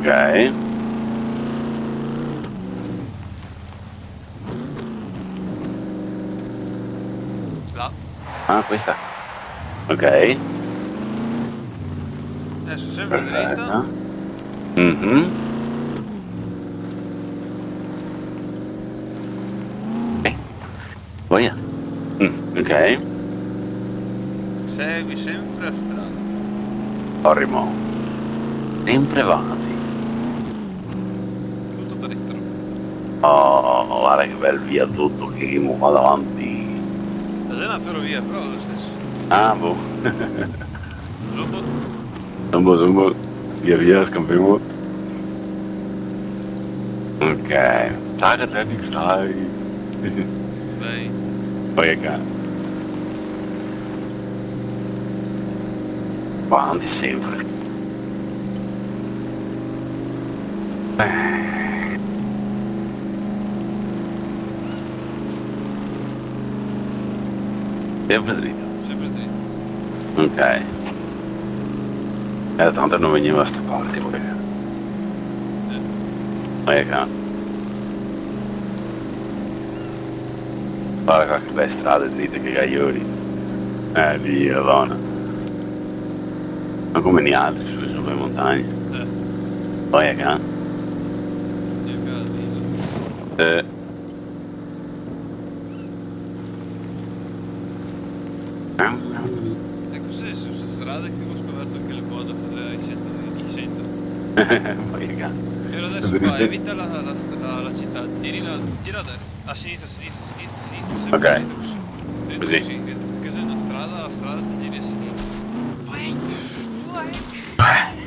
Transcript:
Ok. Là. Ah, questa. Ok. Adesso sempre dritta. Perfetto. Mhm. Ok. Voglia. Ok. Segui sempre a strada. Orimo. Sempre avanti. Tutto dritto. Oh, guarda che bel viadotto che mo qua davanti. Ed è una ferrovia, però è lo stesso. Ah, boh. Dopo Tumbo. Via via, scampiamo. Ok. Taga, stai. vai. Poi qua. Avanti sempre. Sempre dritto. Sempre dritto. Ok. Tanto non veniva a sta parte, poi. Poi qua. Guarda qua che belle strade dritte, che gaglioni. Via, donna. Ma come gli altri sulle montagne. Poi qua. Io casino. Eh. E cos'è su questa strada che ho scoperto che il modo per i center. Poi qua. E adesso qua, evita la città, gira a destra, a sinistra, sempre Ok, dritto così. Dritto così. così, che c'è una strada, la strada ti giri a sinistra. Vai! Vai!